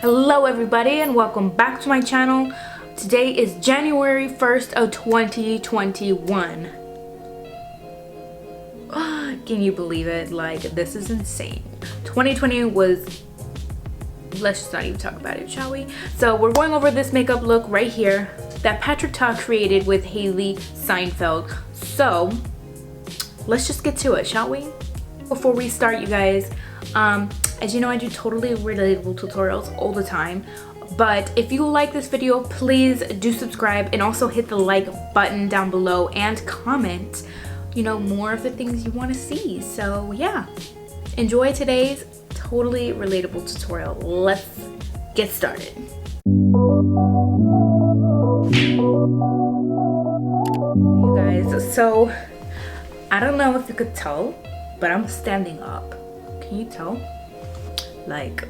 Hello everybody and welcome back to my channel. Today is January 1st of 2021. Can you believe it? Like, this is insane. 2020 was, let's just not even talk about it, shall we? So we're going over this makeup look right here that Patrick Ta created with Hailey Seinfeld. So let's just get to it, shall we? Before we start, you guys, as you know, I do totally relatable tutorials all the time, but if you like this video, please do subscribe and also hit the like button down below and comment, you know, more of the things you want to see. So yeah, enjoy today's totally relatable tutorial. Let's get started. You guys, so I don't know if you could tell, but I'm standing up. Can you tell? Like,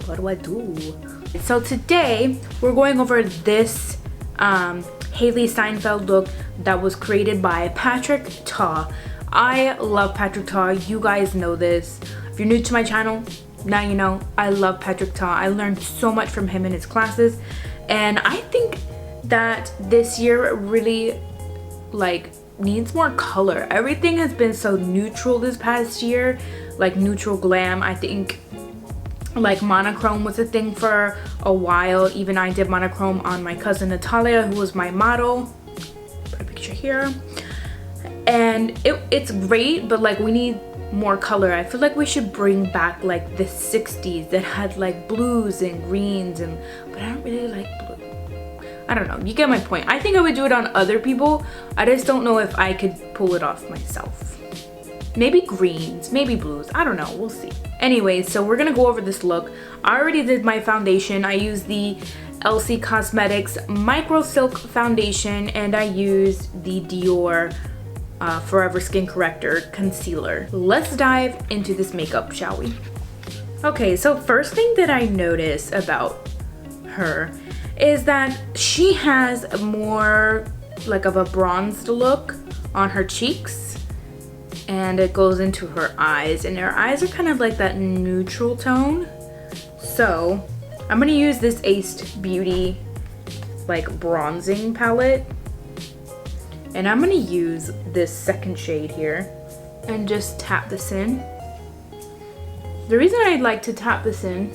what do I do? So today we're going over this Hailey Seinfeld look that was created by Patrick Ta. I love Patrick Ta. You guys know this. If you're new to my channel, now you know. I love Patrick Ta. I learned so much from him in his classes, and I think that this year really needs more color. Everything has been so neutral this past year, like neutral glam. I think like monochrome was a thing for a while. Even I did monochrome on my cousin Natalia, who was my model. Put a picture here. And it's great, but like we need more color. I feel like we should bring back like the 60s that had like blues and greens, but I don't really like blue. I don't know, you get my point. I think I would do it on other people. I just don't know if I could pull it off myself. Maybe greens, maybe blues, I don't know, we'll see. Anyway, so we're gonna go over this look. I already did my foundation. I used the Elsie Cosmetics Micro Silk Foundation, and I used the Dior Forever Skin Corrector Concealer. Let's dive into this makeup, shall we? Okay, so first thing that I noticed about her is that she has more like of a bronzed look on her cheeks, and it goes into her eyes, and her eyes are kind of like that neutral tone. So I'm gonna use this Aced Beauty like bronzing palette, and I'm gonna use this second shade here and just tap this in. The reason I like to tap this in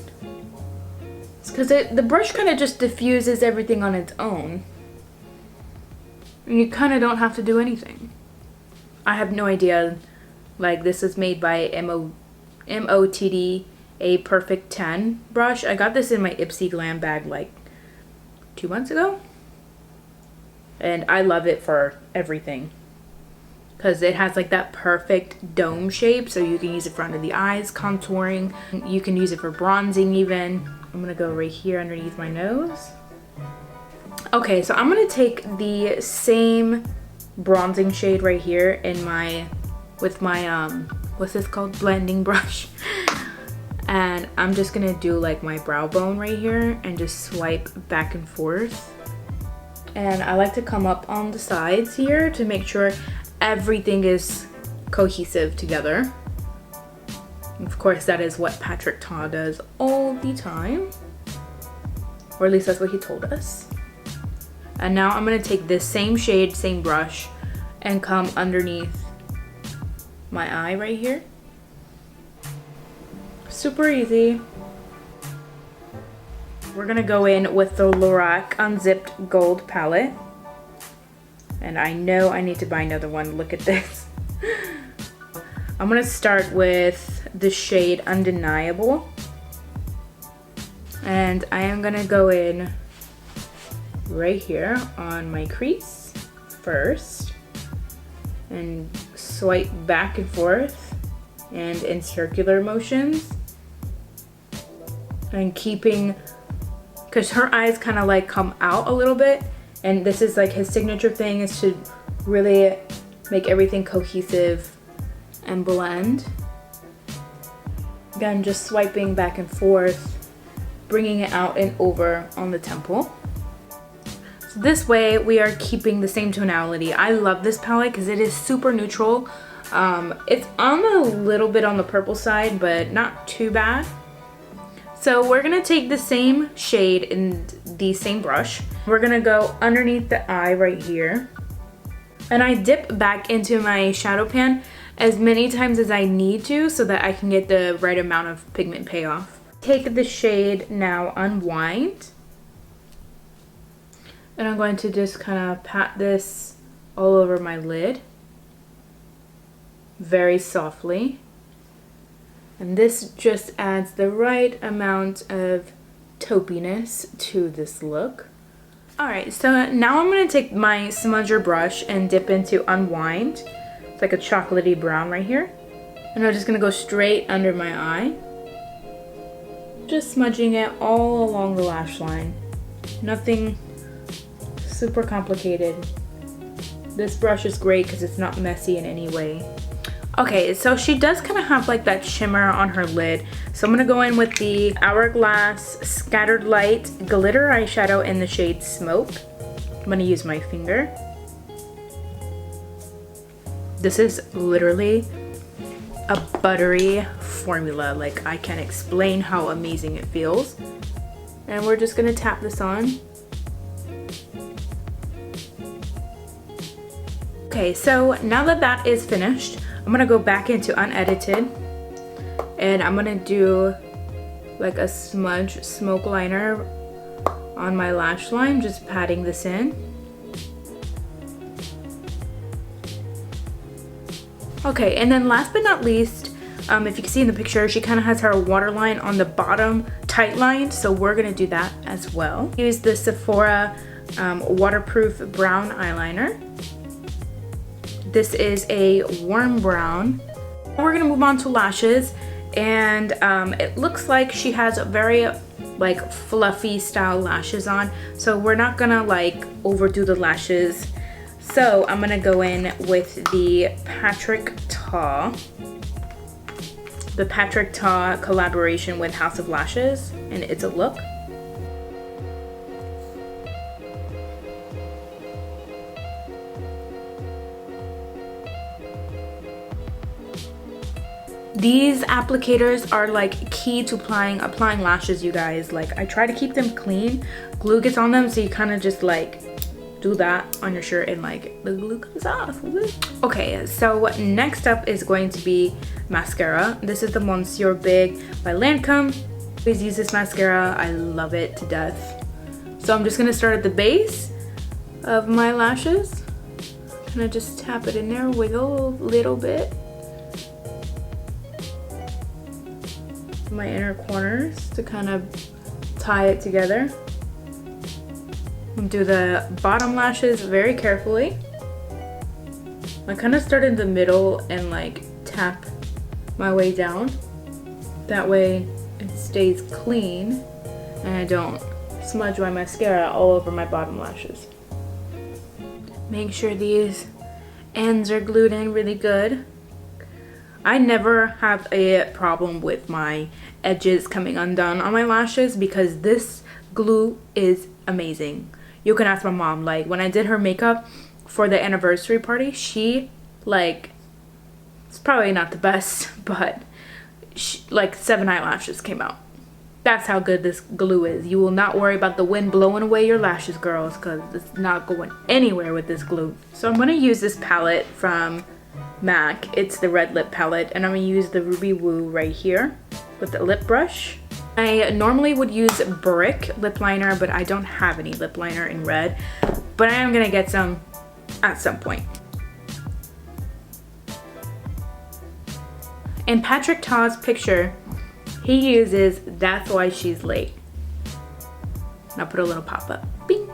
is because the brush kind of just diffuses everything on its own, and you kind of don't have to do anything. I have no idea. Like, this is made by MOTD A Perfect 10 brush. I got this in my Ipsy Glam bag like 2 months ago, and I love it for everything because it has like that perfect dome shape, so you can use it for under the eyes, contouring. You can use it for bronzing even. I'm gonna go right here underneath my nose. Okay, so I'm gonna take the same bronzing shade right here in with my what's this called, blending brush, and I'm just gonna do like my brow bone right here and just swipe back and forth. And I like to come up on the sides here to make sure everything is cohesive together. Of course, that is what Patrick Ta does all the time, or at least that's what he told us. And now I'm gonna take this same shade, same brush, and come underneath my eye right here. Super easy. We're gonna go in with the Lorac Unzipped Gold palette. And I know I need to buy another one. Look at this. I'm gonna start with the shade Undeniable. And I am gonna go in right here on my crease first and swipe back and forth and in circular motions, and keeping, because her eyes kind of like come out a little bit, and this is like his signature thing, is to really make everything cohesive and blend. Again, just swiping back and forth, bringing it out and over on the temple. So this way we are keeping the same tonality. I love this palette because it is super neutral. It's on a little bit on the purple side, but not too bad. So we're gonna take the same shade in the same brush. We're gonna go underneath the eye right here. And I dip back into my shadow pan as many times as I need to so that I can get the right amount of pigment payoff. Take the shade now Unwind. And I'm going to just kind of pat this all over my lid. Very softly. And this just adds the right amount of taupiness to this look. Alright, so now I'm going to take my smudger brush and dip into Unwind. It's like a chocolatey brown right here. And I'm just going to go straight under my eye. Just smudging it all along the lash line. Nothing super complicated. This brush is great because it's not messy in any way. Okay, so she does kind of have like that shimmer on her lid. So I'm going to go in with the Hourglass Scattered Light Glitter Eyeshadow in the shade Smoke. I'm going to use my finger. This is literally a buttery formula. Like, I can't explain how amazing it feels. And we're just going to tap this on. Okay, so now that that is finished, I'm gonna go back into Unedited and I'm gonna do like a smudge smoke liner on my lash line, just patting this in. Okay, and then last but not least, if you can see in the picture, she kind of has her waterline on the bottom tight line, so we're gonna do that as well. Use the Sephora waterproof brown eyeliner. This is a warm brown. We're gonna move on to lashes, and it looks like she has a very like fluffy style lashes on, so we're not gonna like overdo the lashes. So I'm gonna go in with the Patrick Ta collaboration with House of Lashes, and It's a Look. These applicators are like key to applying lashes, you guys. Like, I try to keep them clean. Glue gets on them, so you kind of just like do that on your shirt and like the glue comes off. Okay, so next up is going to be mascara. This is the Monsieur Big by Lancome. Always use this mascara. I love it to death. So I'm just gonna start at the base of my lashes. Kind of just tap it in there, wiggle a little bit. My inner corners to kind of tie it together. And do the bottom lashes very carefully. I kind of start in the middle and like tap my way down. That way it stays clean and I don't smudge my mascara all over my bottom lashes. Make sure these ends are glued in really good. I never have a problem with my edges coming undone on my lashes because this glue is amazing. You can ask my mom, like when I did her makeup for the anniversary party, she like, it's probably not the best, but like 7 eyelashes came out. That's how good this glue is. You will not worry about the wind blowing away your lashes, girls, because it's not going anywhere with this glue. So I'm gonna use this palette from MAC. It's the red lip palette, and I'm gonna use the Ruby Woo right here with the lip brush. I normally would use Brick lip liner, but I don't have any lip liner in red, but I am gonna get some at some point. In Patrick Ta's picture, he uses That's Why She's Late. And I'll put a little pop-up. Bing!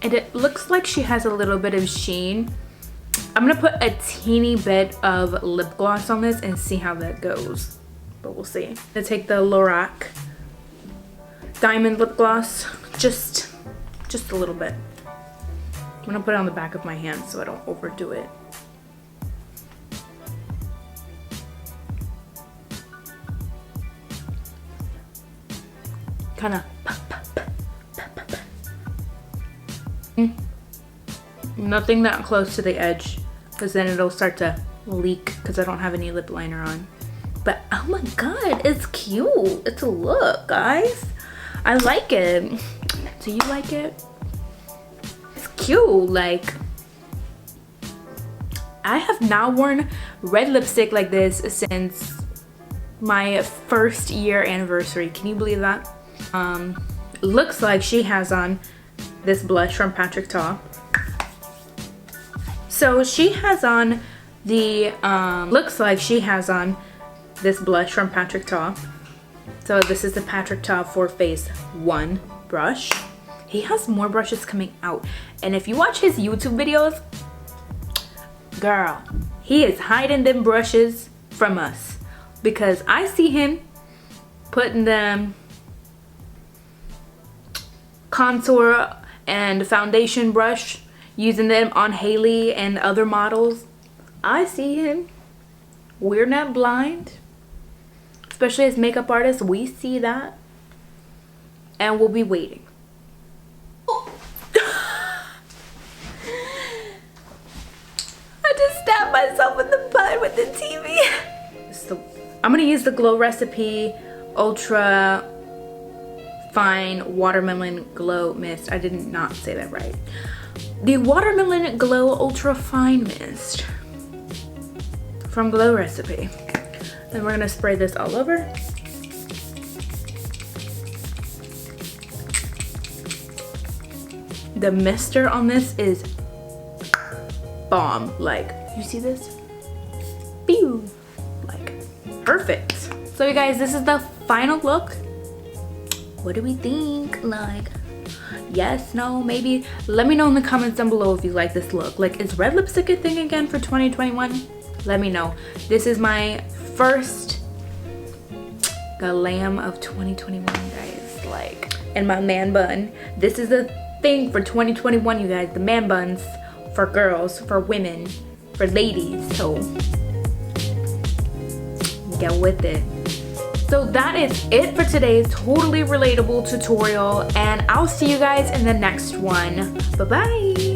And it looks like she has a little bit of sheen. I'm gonna put a teeny bit of lip gloss on this and see how that goes. But we'll see. I'm gonna take the Lorac Diamond Lip Gloss, just a little bit. I'm gonna put it on the back of my hand so I don't overdo it. Kind of nothing that close to the edge, because then it'll start to leak because I don't have any lip liner on. But oh my god, it's cute. It's a look, guys. I like it. Do you like it? It's cute. Like, I have now worn red lipstick like this since my first year anniversary. Can you believe that? Looks like she has on this blush from Patrick Ta. So she has on the looks like she has on this blush from Patrick Ta. So this is the Patrick Ta for Face 1 brush. He has more brushes coming out, and if you watch his YouTube videos, girl, he is hiding them brushes from us, because I see him putting them contour and foundation brush, using them on Hailey and other models. I see him. We're not blind, especially as makeup artists. We see that, and we'll be waiting. I just stabbed myself in the butt with the TV. So I'm gonna use the Glow Recipe Ultra Fine Watermelon Glow Mist. I did not say that right. The Watermelon Glow Ultra Fine Mist from Glow Recipe. Then we're gonna spray this all over. The mister on this is bomb. Like, you see this? Pew! Like, perfect. So you guys, this is the final look. What do we think? Like, yes, no, maybe? Let me know in the comments down below if you like this look. Like, is red lipstick a thing again for 2021? Let me know. This is my first glam of 2021, guys. Like, and my man bun. This is the thing for 2021, you guys. The man buns for girls, for women, for ladies. So get with it. So that is it for today's totally relatable tutorial, and I'll see you guys in the next one. Bye bye.